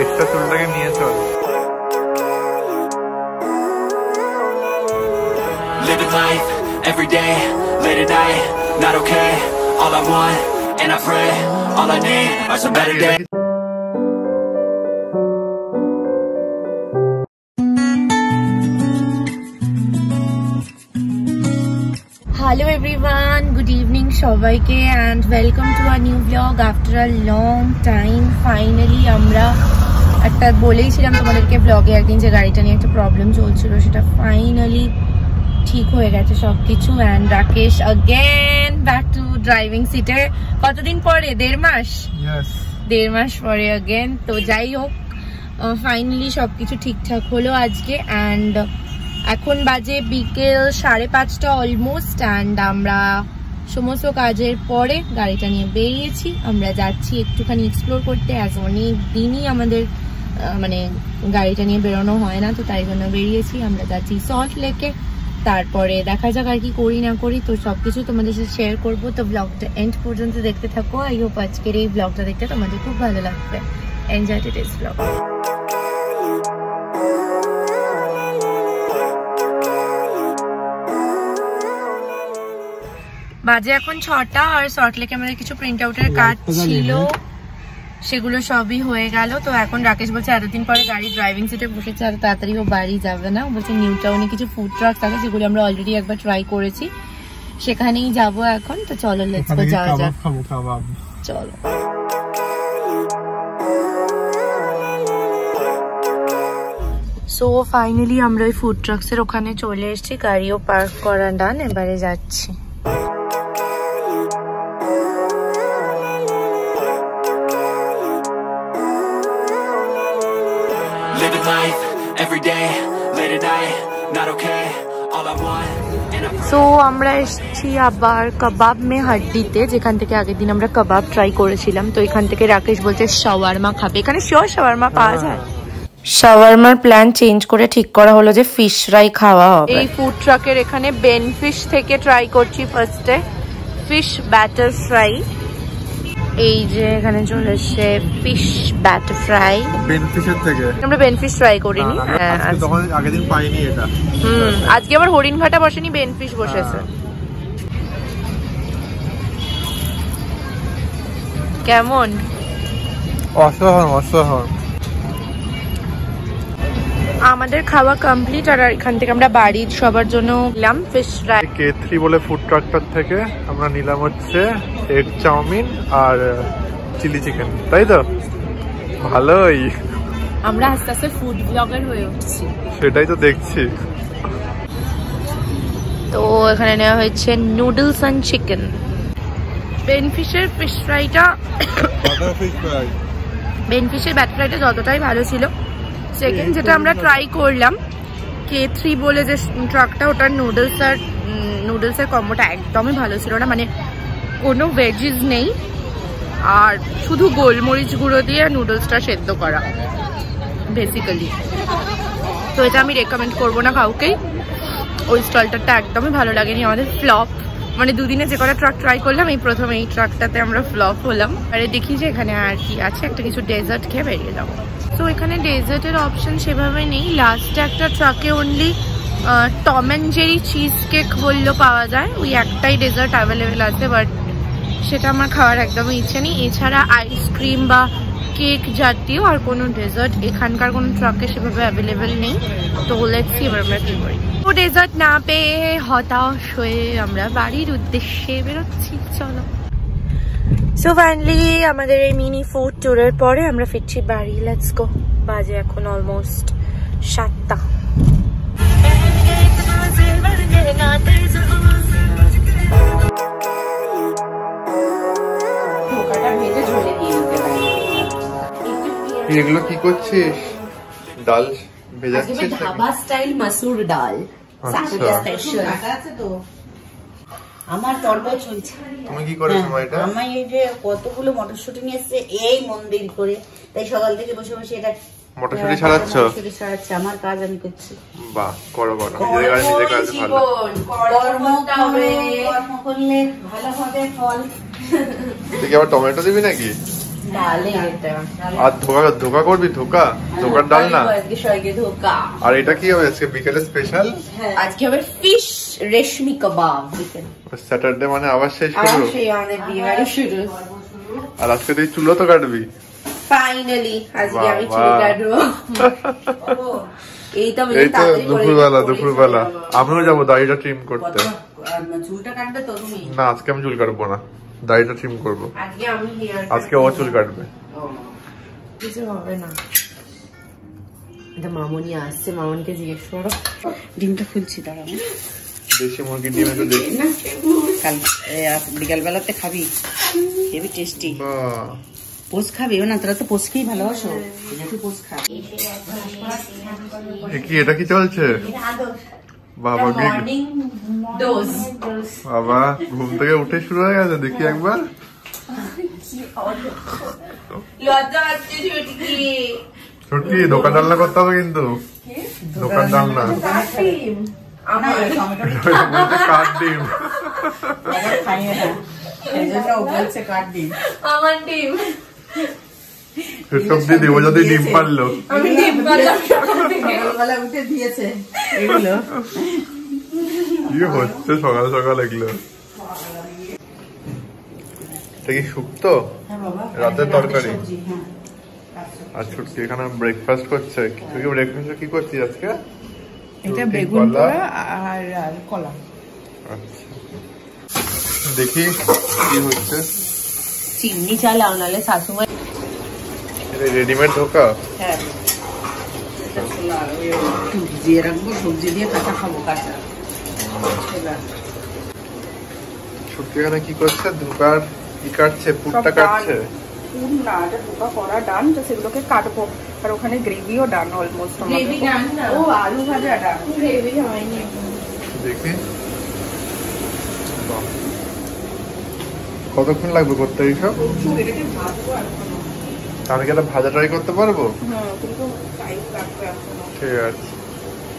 Extra চুলটাকে নিয়ে চল। Living life every day, late at night, not okay. All I want, and I pray, all I need are some better days. Hello everyone, good evening সবাইকে and welcome to our new vlog after a long time. Finally আমরা একটা বলেইছিলাম তোমাদেরকে ব্লগে একদিন যে গাড়িটা নিয়ে একটা প্রবলেম চলছিল, সেটা ফাইনালি ঠিক হয়ে গেছে সবকিছু। and Rakesh again back to driving seat এ কতদিন পরে? 1.5 মাস। Yes, 1.5 মাস পরে again। তো যাই হোক, ফাইনালি সবকিছু ঠিকঠাক হলো আজকে। and এখন বাজে বিকেল 5:30 অলমোস্ট। অ্যান্ড আমরা সমস্ত কাজের পরে গাড়িটা নিয়ে বেরিয়েছি। আমরা যাচ্ছি একটুখানি এক্সপ্লোর করতে। আজ অনেক দিনই আমাদের মানে গাড়িটা নিয়ে বেরোনো হয় না, তো তাই জন্য বেরিয়েছি। আমরা যাচ্ছি সল্ট লেকে। তারপরে দেখা যাক আর কি করি না করি, তো সবকিছু তোমাদের সাথে শেয়ার করবো। তো ব্লগটা এন্ড পর্যন্ত দেখতে থাকো। আই হোপ আজকের এই ব্লগটা দেখতে তোমাদের খুব ভালো লাগবে। Enjoy today's blog. বাজে এখন 6টা, আর সল্ট লেকে আমাদের কিছু প্রিন্ট আউটের কাজ ছিল, সেগুলো সবই হয়ে গেল। তো এখন রাকেশ বলছে এতদিন পরে গাড়ি ড্রাইভিং সিটে বসেছে, আর তাড়াতাড়ি ও বাড়ি যাবে না। বলছে নিউ টাউনে কিছু ফুড ট্রাকস আছে, যেগুলো আমরা অলরেডি একবার ট্রাই করেছি, সেখানেই যাব এখন। তো চলো লেটস গো, যাওয়া যাক। চলো। সো ফাইনালি আমরা ওই ফুড ট্রাকস এর ওখানে চলে এসেছি, গাড়িও পার্ক করা ডান, এবারে যাচ্ছি। Living life every day, late at night, not okay. All I want, and I pray. So আমরা এসেছি আবার কাবাব মে হাড্ডিতে, যেখান থেকে আগের দিন আমরা কাবাব ট্রাই করেছিলাম। তো এখান থেকে রাকেশ বলছে শাওয়ারমা খাবে। এখানে শিওর শাওয়ারমা পাওয়া যায়? শাওয়ারমার প্ল্যান চেঞ্জ করে ঠিক করা হলো যে ফিশ ফ্রাই খাওয়া হবে। এই ফুড ট্রাকের এখানে বেন ফিশ থেকে ট্রাই করছি ফার্স্টে ফিশ ব্যাটার ফ্রাই। এই যে এখানে চলে এসছে ফিশ ব্যাটার ফ্রাই। বেনফিশের থেকে আমরা বেনফিশ ট্রাই করিনি, তখন আগের দিন পাইনি এটা। আজকে আবার হরিণ ভাটা বসেনি, বেনফিশ বসেছে। কেমন? অসাধারণ অসাধারণ। আমাদের খাওয়া কমপ্লিট, আর এখান থেকে আমরা বাড়ির সবার জন্য নিলাম ফিশ ফ্রাই। K3 বলে ফুড ট্রাকটার থেকে আমরা নিলাম হচ্ছে এগ চাউমিন আর চিলি চিকেন, তাই তো? ভালোই, আমরা আস্তে আস্তে ফুড ব্লগার হয়ে উঠছি। সেটাই তো দেখছি। তো এখানে নেওয়া হয়েছে নুডলস এন্ড চিকেন। বেনফিশের ফিশ ফ্রাইটা বেনফিশের ব্যাট ফ্রাইটা যতটাই ভালো ছিল, সেকেন্ড যেটা আমরা ট্রাই করলাম K3 বলে যে ট্রাকটা, ওটার নুডলসের কম্বোটা একদমই ভালো ছিল না। মানে কোনো ভেজিস নেই, আর শুধু গোলমরিচ গুঁড়ো দিয়ে নুডলসটা সেদ্ধ করা বেসিক্যালি। তো এটা আমি রেকমেন্ড করবো না কাউকেই। ওই স্টলটারটা একদমই ভালো লাগেনি, আমাদের ফ্লপ। মানে দুদিনে যে কটা ট্রাক ট্রাই করলাম, এই প্রথম এই ট্রাকটাতে আমরা ফ্লপ হলাম। আরে দেখি যে এখানে আর কি আছে, একটা কিছু ডেজার্ট খেয়ে বেরিয়ে যাবো। তো এখানে ডেজার্টের অপশন সেভাবে নেই। লাস্টে একটা ট্রাকে only Tom and Jerry cheese cake বললেও পাওয়া যায়, ওই একটাই ডেজার্ট অ্যাভেলেবেল আছে, বাট সেটা আমার খাওয়ার একদমই ইচ্ছে নেই। এছাড়া আইসক্রিম বা কেক জাতীয় আর কোনো ডেজার্ট এখানকার কোনো ট্রাকে সেভাবে অ্যাভেলেবেল নেই। তো লেটস সি এবার আমরা কি করি। তো ডেজার্ট না পেয়ে হতাশ হয়ে আমরা বাড়ির উদ্দেশ্যে বেরোচ্ছি। চলো। সো ফাইনালি আমাদের এই মিনি ফুড ট্যুরের পরে আমরা ফিরছি বাড়ি। Let's go. বাজে এখন অলমোস্ট 7টা। এগুলো কি করছিস? ডাল ভেজাচ্ছিস? ধাবা স্টাইল মাসুর ডাল স্পেশাল আছে তো। আমার তরকারি চলছে। তুমি কি করেছো এটা? আমি এই যে কতগুলো মটরশুঁটি নিয়ে এসেছে এই মন্দির করে, তাই সকাল থেকে বসে বসে এটা মটরশুঁটি ছাড়াচ্ছ? মটরশুঁটি ছাড়াচ্ছি, আমার কাজ আমি করছি। বাহ, করো করো, নিজের কাজ ভালো। কর্ম করলে ভালো হবে ফল। তুই কি আবার টমেটো দিবি নাকি? ডালে এটা আর ধোকা করবি? ধোকার ডাল না। আজকে সবাইকে ধোকা। আর এটা কি হবে আজকে বিকেলে স্পেশাল? আজকে হবে ফিশ রেশমি কাবাব। স্যাটারডে মানে আবার সেই শুরু। সেই আমাদের বিয়েবাড়ি শুরু। আর আজকে তুই চুলও তো কাটবি। ফাইনালি আজকে আমি চুল কাটবো। এই তো দুপুরবেলা আমিও যাবো দাড়িটা ট্রিম করতে। চুলটা কাটবে তো তুমি? না আজকে আমি চুল কাটবো না, দাড়িটা ট্রিম করবো। আজকে ও চুল কাটবে। কিছু হবে না। এটা মামনি আসছে, মামনিকে জিজ্ঞেস করো। ডিমটা খুলছি দাঁড়াও। দেশি মুরগির ডিম একটু দেখি। কাল বিকাল বেলাতে খাবি, হেভি টেস্টি। পোস্ট খাবি না? তোরা তো পোস্টকেই ভালোবাসো, পোস্ট খা। এটা কি চলছে বাবা? বাবা ঘুম থেকে উঠে শুরু হয়ে গেছে, দেখি একবার। সত্যি দোকান ডালনা করতে হবে কিন্তু, দোকান ডালনা কাঠ ডিম। আমার ডিম সেসব দিয়ে দেবো যদি ডিম পারলো। উঠে দিয়েছে এগুলো। কি হচ্ছে সকাল সকাল এগুলো? এটা কি শুক্তো? রাতের তরকারি। আর ছুটকি এখানে ব্রেকফাস্ট করছে। তুই কি ব্রেকফাস্টে কি করছিস আজকে? এটা বেগুন পোড়া আর কলা। আচ্ছা দেখি কি হচ্ছে। চিনি চালাও নালে শাশুমাই। রেডিমেড ধোকা? হ্যাঁ দিয়ে রাখবো, সবজি দিয়ে কাঁচা খাবো। কাঁচা ছুটকি এখানে কি করছে? ধোকার কি কাটছে? পুরটা কাটছে? পুর না, এটা ধোকা করা ডান, তো সেগুলোকে কাটবো। আর ওখানে গ্রেভিও ডান অলমোস্ট। ও আলু ভাজা ডান, গ্রেভি হয়নি। দেখি কতক্ষণ লাগবে করতে এইসব? আমি কি একটা ভাজা ট্রাই করতে পারবো? ঠিক আছে।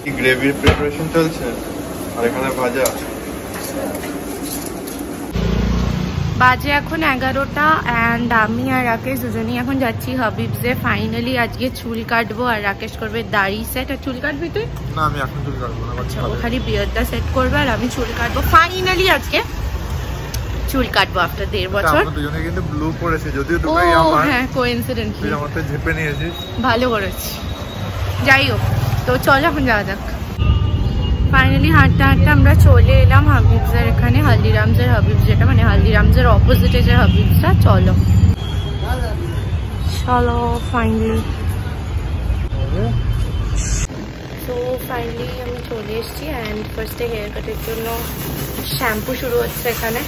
কি গ্রেভির প্রিপারেশন চলছে আর এখানে ভাজা। বাজে এখন 11টা অ্যান্ড আমি আর রাকেশ দুজনেই এখন যাচ্ছি হাবিবসে। ফাইনালি আজকে চুল কাটবো আর রাকেশ করবে দাড়ি সেট। আর চুল কাটবি তুই? না আমি এখন চুল কাটবো না। আচ্ছা ও খালি বিয়ারটা সেট করবে আর আমি চুল কাটবো। ফাইনালি আজকে চুল কাটবো আফটার 1.5 বছর। আমরা দুজনে কিন্তু ব্লু পরেছি, যদিও দুটোই আমার। হ্যাঁ কোইন্সিডেন্টলি তুই আমারটা ঝেপে নিয়েছিস। ভালো করেছি। যাই হোক, তো চল এখন যাওয়া যাক। ফাইনালি হাঁটতে হাঁটতে আমরা চলে এলাম হাবিবসের এখানে। হালদিরামসের হাবিবস, যেটা মানে হালদিরামসের অপোজিটে যে হাবিবসটা। চলো চলো ফাইনালি। তো ফাইনালি আমি চলে এসেছি অ্যান্ড ফার্স্টে হেয়ার কাটের জন্য শ্যাম্পু শুরু হচ্ছে এখানে।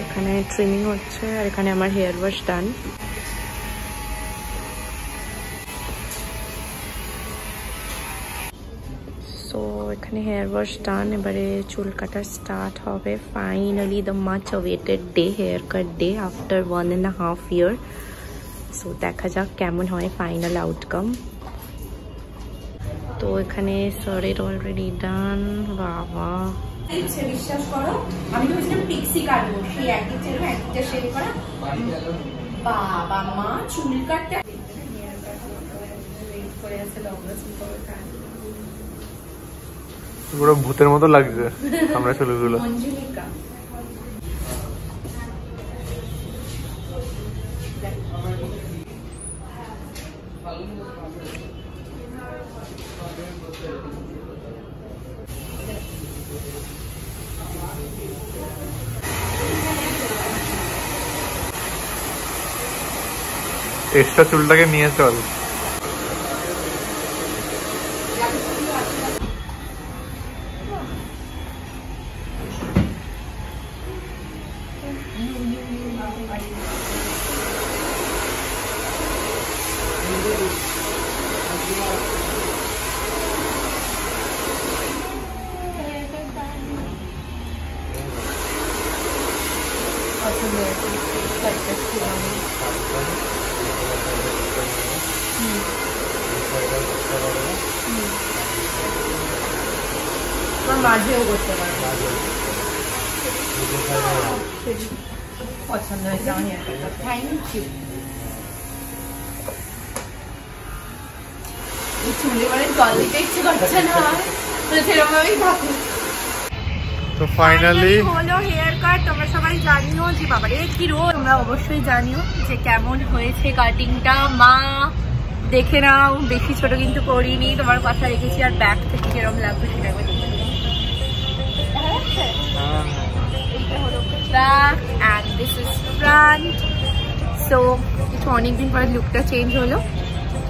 এখানে ট্রিমিং হচ্ছে আর এখানে আমার হেয়ার ওয়াশ ডান। সো এখানে হেয়ার ওয়াশ ডান, এবারে চুল কাটা স্টার্ট হবে। Finally the much awaited day, hair cut day after 1.5 year। So দেখা যাক কেমন হয় ফাইনাল আউটকাম। তো এখানে স্যারের অলরেডি ডান। বাবা বিশ্বাস করো, আমি ভেবেছিলাম পিক্সি কাটবো, সেই একদিকটা শেড করা। বাবা মা চুল কাটতে পুরো ভূতের মতো লাগছে আমরা চুলগুলো। মঞ্জুলিকা এক্সট্রা চুলটাকে নিয়ে চল। আসলে মাঝেও করতে পারো, পছন্দ হয়েছে আমার হেয়ার কাটটা। Thank you. চুলে মানে জল দিতে ইচ্ছে করছে না, সেরকম ভাবেই থাকুক। তো ফাইনালি হলো হেয়ার কাট। তোমরা সবাই জানিও যে বাবারে কি রোদ, তোমরা অবশ্যই জানিও যে কেমন হয়েছে কাটিংটা। মা দেখে নাও, বেশি ছোট কিন্তু করিনি, তোমার কথা রেখেছি। আর ব্যাক থেকে কিরকম লাগবে সেটা আমি দেখে নিই। এইটা হলো back and this is front. So একটু অনেকদিন পরে লুকটা চেঞ্জ হলো।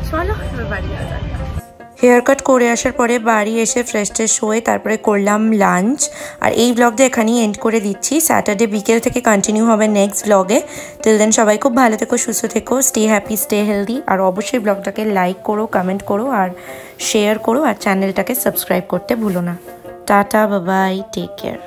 চলো এবার বাড়ি যাওয়া যাক। হেয়ার কাট করে আসার পরে বাড়ি এসে ফ্রেশ ট্রেশ হয়ে তারপরে করলাম লাঞ্চ। আর এই ব্লগটা এখানেই এন্ড করে দিচ্ছি। স্যাটারডে বিকেল থেকে কন্টিনিউ হবে নেক্সট ব্লগে। টিল দেন সবাই খুব ভালো থেকো, সুস্থ থেকো, স্টে হ্যাপি, স্টে হেলদি। আর অবশ্যই ব্লগটাকে লাইক করো, কমেন্ট করো আর শেয়ার করো। আর চ্যানেলটাকে সাবস্ক্রাইব করতে ভুলো না। Tata, bye bye, take care.